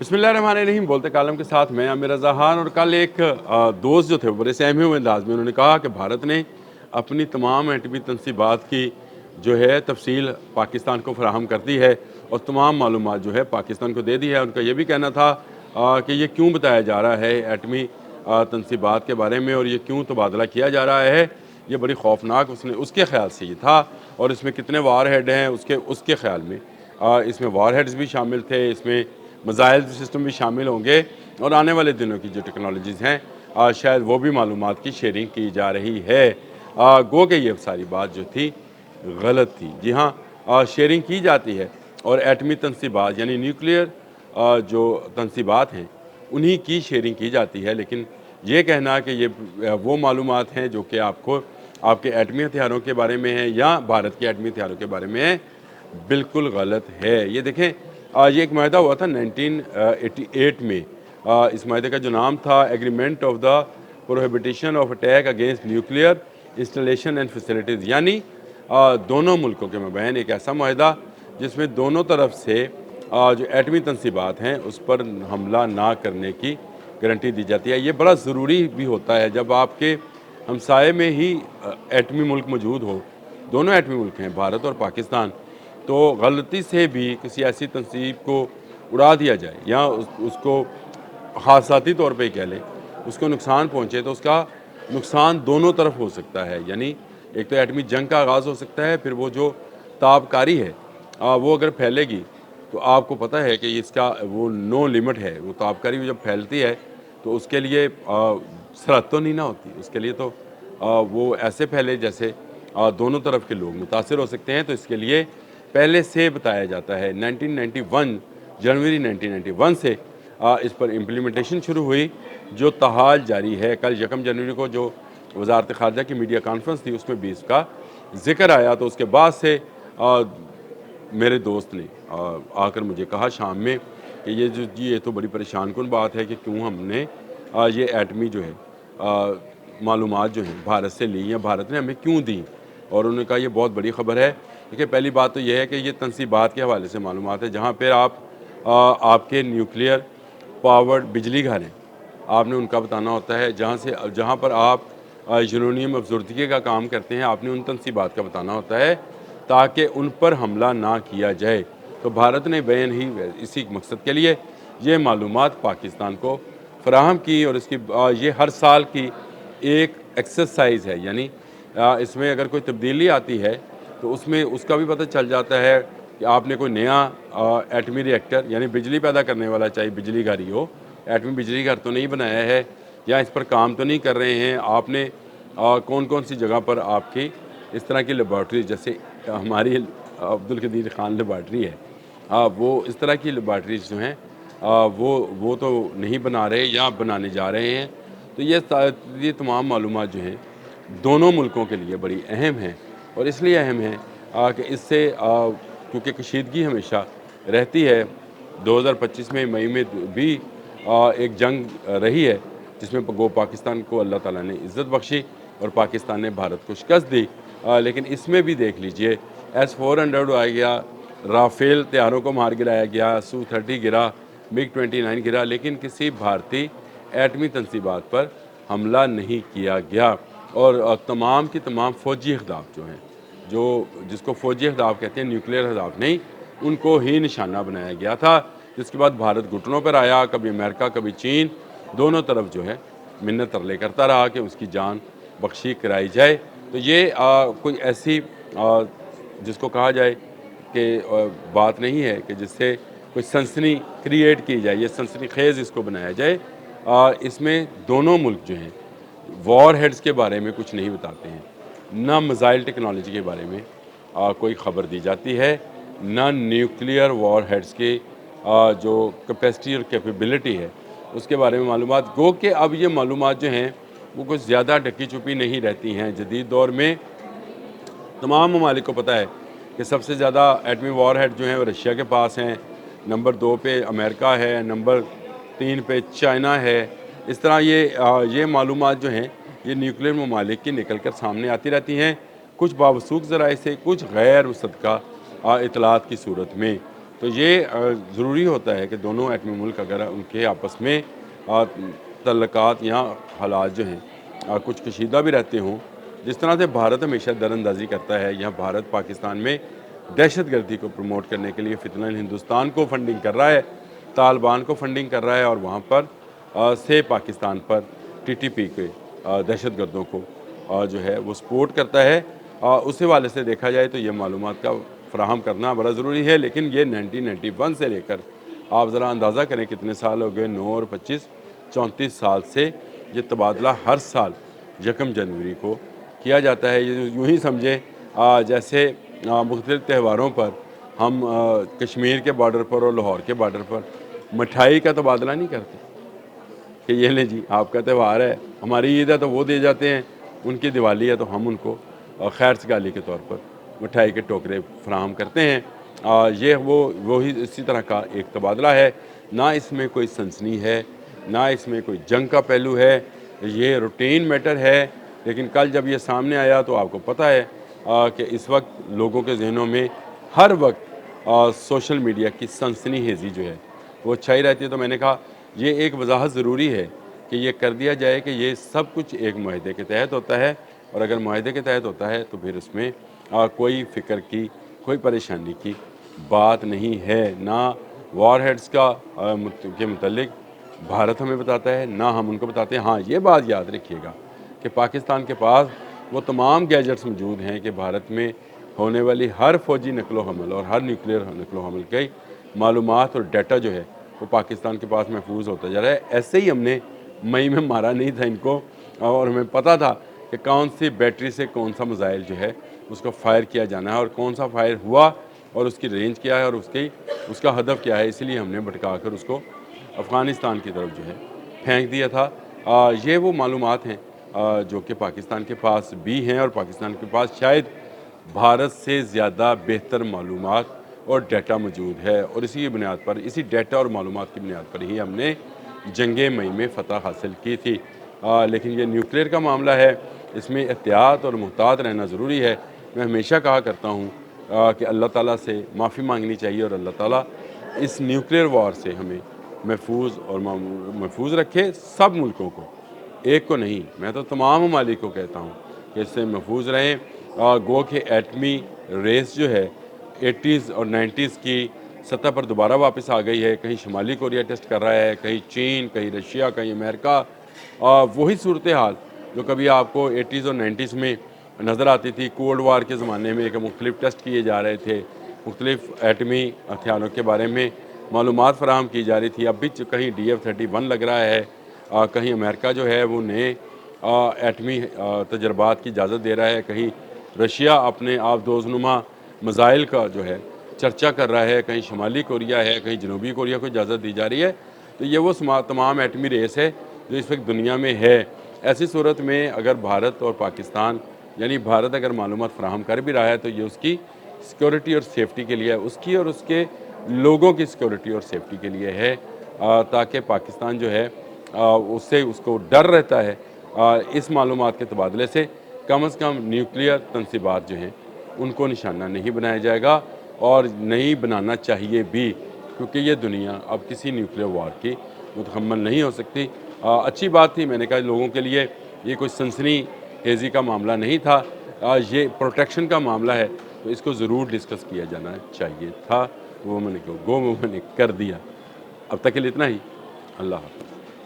बिस्मिल्लाहिर्रहमानिर्रहीम। बोलते कालम के साथ मैं आमिर रज़ा खान। और कल एक दोस्त जो थे बड़े सहमे हुए अंदाज में उन्होंने कहा कि भारत ने अपनी तमाम एटमी तनसीबात की जो है तफसील पाकिस्तान को फराहम कर दी है और तमाम मालूमात जो है पाकिस्तान को दे दी है। उनका ये भी कहना था कि ये क्यों बताया जा रहा है एटमी तनसीबात के बारे में और ये क्यों तबादला किया जा रहा है, ये बड़ी खौफनाक उसके ख्याल से ये था। और इसमें कितने वार हेड हैं उसके ख्याल में इसमें वार हेड्स भी शामिल थे, इसमें मिसाइल सिस्टम भी शामिल होंगे और आने वाले दिनों की जो टेक्नोलॉजीज़ हैं शायद वो भी मालूमात की शेयरिंग की जा रही है। गो के ये सारी बात जो थी गलत थी। जी हाँ, शेयरिंग की जाती है और एटमी तनसीबात यानी न्यूक्लियर जो तनसीबात हैं उन्हीं की शेयरिंग की जाती है। लेकिन ये कहना कि ये वो मालूमात हैं जो कि आपको आपके एटमी हथियारों के बारे में है या भारत के एटमी हथियारों के बारे में है, बिल्कुल गलत है। ये देखें, ये एक माहदा हुआ था 1988 में। इस माहदे का जो नाम था agreement of the prohibition of attack against nuclear installation and facilities, यानी दोनों मुल्कों के मबैन एक ऐसा माहदा जिसमें दोनों तरफ से जो एटमी तनसीबात हैं उस पर हमला ना करने की गारंटी दी जाती है। ये बड़ा ज़रूरी भी होता है जब आपके हमसाए में ही एटमी मुल्क मौजूद हो। दोनों एटमी मुल्क हैं भारत और पाकिस्तान, तो गलती से भी किसी ऐसी तनसीब को उड़ा दिया जाए या उसको हादसाती तौर पे ही कह लें, उसको नुकसान पहुँचे तो उसका नुकसान दोनों तरफ हो सकता है। यानी एक तो एटमी जंग का आगाज़ हो सकता है, फिर वो जो ताबकारी है वो अगर फैलेगी तो आपको पता है कि इसका वो नो लिमिट है। वो ताबकारी जब फैलती है तो उसके लिए सरहद तो नहीं ना होती, उसके लिए तो वो ऐसे फैले जैसे दोनों तरफ के लोग मुतासिर हो सकते हैं। तो इसके लिए पहले से बताया जाता है 1991 जनवरी 1991 से इस पर इम्प्लीमेंटेशन शुरू हुई जो तहाल जारी है। कल 1 जनवरी को जो वजारत ख़ारजा की मीडिया कॉन्फ्रेंस थी उसमें भी इसका जिक्र आया। तो उसके बाद से मेरे दोस्त ने आकर मुझे कहा शाम में कि ये तो बड़ी परेशान कुन बात है कि क्यों हमने ये एटमी जो है मालूमात जो हैं भारत से ली या भारत ने हमें क्यों दी। और उन्होंने कहा ये बहुत बड़ी ख़बर है। देखिए, पहली बात तो यह है कि ये तनसीबात के हवाले से मालूमात है जहाँ पर आपके न्यूक्लियर पावर्ड बिजली घर हैं, आपने उनका बताना होता है। जहाँ पर आप यूरेनियम अफसरदगी का काम करते हैं, आपने उन तनसीबात का बताना होता है ताकि उन पर हमला ना किया जाए। तो भारत ने बैन ही इसी मकसद के लिए ये मालूमात पाकिस्तान को फ़राहम की और इसकी ये हर साल की एक एक्सरसाइज है। यानी इसमें अगर कोई तब्दीली आती है तो उसमें उसका भी पता चल जाता है कि आपने कोई नया एटमी रिएक्टर यानी बिजली पैदा करने वाला, चाहे बिजली घर ही हो, एटमी बिजली घर तो नहीं बनाया है या इस पर काम तो नहीं कर रहे हैं आपने। कौन कौन सी जगह पर आपकी इस तरह की लेबॉर्ट्री, जैसे हमारी अब्दुल कदीर खान लेबॉर्ट्री है, वो इस तरह की लेबॉर्ट्रीज जो हैं वो तो नहीं बना रहे या बनाने जा रहे हैं। तो ये तमाम मालूमात जो हैं दोनों मुल्कों के लिए बड़ी अहम हैं और इसलिए अहम है कि इससे क्योंकि कशीदगी हमेशा रहती है। 2025 में मई में भी एक जंग रही है जिसमें पाकिस्तान को अल्लाह ताला ने इज़्ज़त बख्शी और पाकिस्तान ने भारत को शिकस्त दी। लेकिन इसमें भी देख लीजिए S-400 आ गया, राफेल तैयारों को मार गिराया गया, Su-30 गिरा, MiG-29 गिरा, लेकिन किसी भारतीय एटमी तनसीबात पर हमला नहीं किया गया। और तमाम की तमाम फ़ौजी अहदाफ जो हैं, जिसको फ़ौजी अहदाफ कहते हैं, न्यूक्लियर अहदाफ नहीं, उनको ही निशाना बनाया गया था। जिसके बाद भारत घुटनों पर आया, कभी अमेरिका कभी चीन, दोनों तरफ जो है मिन्नत तरले करता रहा कि उसकी जान बख्शी कराई जाए। तो ये कोई ऐसी जिसको कहा जाए कि बात नहीं है कि जिससे कोई सनसनी क्रिएट की जाए, ये सनसनी खेज़ इसको बनाया जाए। इसमें दोनों मुल्क जो हैं वॉर हेड्स के बारे में कुछ नहीं बताते हैं, ना मिसाइल टेक्नोलॉजी के बारे में कोई ख़बर दी जाती है, ना न्यूक्लियर वॉर हेड्स की जो कैपेसिटी और कैपेबिलिटी है उसके बारे में मालूमात। गो कि अब ये मालूमात जो हैं वो कुछ ज़्यादा ढकी छुपी नहीं रहती हैं। जदीद दौर में तमाम ममालिक को पता है कि सबसे ज़्यादा एटमी वॉर हेड जो हैं वो रशिया के पास हैं, नंबर 2 पे अमेरिका है, नंबर 3 पे चाइना है। इस तरह ये मालूमात जो हैं ये न्यूक्लियर ममालिक की निकल कर सामने आती रहती हैं, कुछ बावसूख ज़राए से, कुछ गैर मुसद्दक़ा इतलात की सूरत में। तो ये ज़रूरी होता है कि दोनों एटमी मुल्क अगर उनके आपस में तल्लुकात या हालात जो हैं कुछ कशीदा भी रहते हों, जिस तरह से भारत हमेशा दरअंदाज़ी करता है या भारत पाकिस्तान में दहशतगर्दी को प्रमोट करने के लिए फ़ितनल हिंदुस्तान को फंडिंग कर रहा है, तालिबान को फंडिंग कर रहा है और वहाँ पर से पाकिस्तान पर टीटीपी के दहशतगर्दों को जो है वो सपोर्ट करता है। उस हवाले से देखा जाए तो ये मालूमात का फ़राहम करना बड़ा ज़रूरी है, लेकिन ये 1991 से लेकर आप ज़रा अंदाज़ा करें कितने साल हो गए, 9 और 25 34 साल से ये तबादला हर साल 1 जनवरी को किया जाता है। ये यूँ ही समझें जैसे मुख्तलिफ़ त्योहारों पर हम कश्मीर के बॉर्डर पर और लाहौर के बॉर्डर पर मिठाई का तबादला नहीं करते कि ये लें जी आपका त्यौहार है, हमारी ईद है तो वो दे जाते हैं, उनकी दिवाली है तो हम उनको खैर सगाली के तौर पर मिठाई के टोकरे फराहम करते हैं। ये वही इसी तरह का एक तबादला है, ना इसमें कोई सनसनी है, ना इसमें कोई जंग का पहलू है, ये रूटीन मैटर है। लेकिन कल जब ये सामने आया तो आपको पता है कि इस वक्त लोगों के जहनों में हर वक्त सोशल मीडिया की सनसनीखेज़ी जो है वो छाई रहती है। तो मैंने कहा ये एक वजाहत ज़रूरी है कि ये कर दिया जाए कि ये सब कुछ एक मुआहदे के तहत होता है, और अगर मुआहदे के तहत होता है तो फिर उसमें कोई फ़िक्र की, कोई परेशानी की बात नहीं है। ना वॉर हेड्स के मुतल्लिक भारत हमें बताता है, ना हम उनको बताते हैं। हाँ, ये बात याद रखिएगा कि पाकिस्तान के पास वो तमाम गैजेट्स मौजूद हैं कि भारत में होने वाली हर फ़ौजी नकलो हमल और हर न्यूक्लियर नकलो हमल की मालूमात और डाटा जो है वो पाकिस्तान के पास महफूज होता जा रहा है। ऐसे ही हमने मई में मारा नहीं था इनको, और हमें पता था कि कौन सी बैटरी से कौन सा मिसाइल जो है उसको फायर किया जाना है और कौन सा फायर हुआ और उसकी रेंज क्या है और उसका हदफ क्या है। इसलिए हमने भटका कर उसको अफ़गानिस्तान की तरफ जो है फेंक दिया था। ये वो मालूमात हैं जो कि पाकिस्तान के पास भी हैं, और पाकिस्तान के पास शायद भारत से ज़्यादा बेहतर मालूमात और डाटा मौजूद है, और इसी की बुनियाद पर, इसी डाटा और मालूमात की बुनियाद पर ही हमने जंगे मई में फ़तह हासिल की थी। लेकिन ये न्यूक्लियर का मामला है, इसमें एहतियात और मुहतात रहना ज़रूरी है। मैं हमेशा कहा करता हूँ कि अल्लाह ताला से माफ़ी मांगनी चाहिए और अल्लाह ताला इस न्यूक्लियर वॉर से हमें महफूज रखे, सब मुल्कों को, एक को नहीं। मैं तो तमाम ममालिक को कहता हूँ कि इससे महफूज रहें। गो के एटमी रेस जो है 80s और 90s की सतह पर दोबारा वापस आ गई है। कहीं शुमाली कोरिया टेस्ट कर रहा है, कहीं चीन, कहीं रशिया, कहीं अमेरिका। वही सूरत हाल जो कभी आपको 80s और 90s में नज़र आती थी कोल्ड वार के ज़माने में, कि मुख्तलिफ़ टेस्ट किए जा रहे थे, मुख्तलिफ़ एटमी हथियारों के बारे में मालूमात फ़राहम की जा रही थी। अब भी कहीं DF-31 लग रहा है, कहीं अमेरिका जो है वो नए एटमी तजर्बात की इजाज़त दे रहा है, कहीं रशिया अपने आप दोज़नुमा मिसाइल का जो है चर्चा कर रहा है, कहीं शुमाली कोरिया है, कहीं जनूबी कोरिया को इजाज़त दी जा रही है। तो ये वो तमाम एटमी रेस है जो इस वक्त दुनिया में है। ऐसी सूरत में अगर भारत और पाकिस्तान, यानी भारत अगर मालूमात फ़राहम कर भी रहा है तो ये उसकी सिक्योरिटी और सेफ्टी के लिए है, उसकी और उसके लोगों की सिक्योरिटी और सेफ्टी के लिए है, ताकि पाकिस्तान जो है उससे उसको डर रहता है इस मालूमात के तबादले से कम न्यूक्लियर तनसीबात जो हैं उनको निशाना नहीं बनाया जाएगा, और नहीं बनाना चाहिए भी, क्योंकि ये दुनिया अब किसी न्यूक्लियर वार की मुतहम्मल नहीं हो सकती। अच्छी बात थी, मैंने कहा लोगों के लिए ये कोई सनसनी खेज़ी का मामला नहीं था, ये प्रोटेक्शन का मामला है, तो इसको ज़रूर डिस्कस किया जाना चाहिए था। वो मैंने कर दिया। अब तक के लिए इतना ही। अल्लाह हाफ़िज़।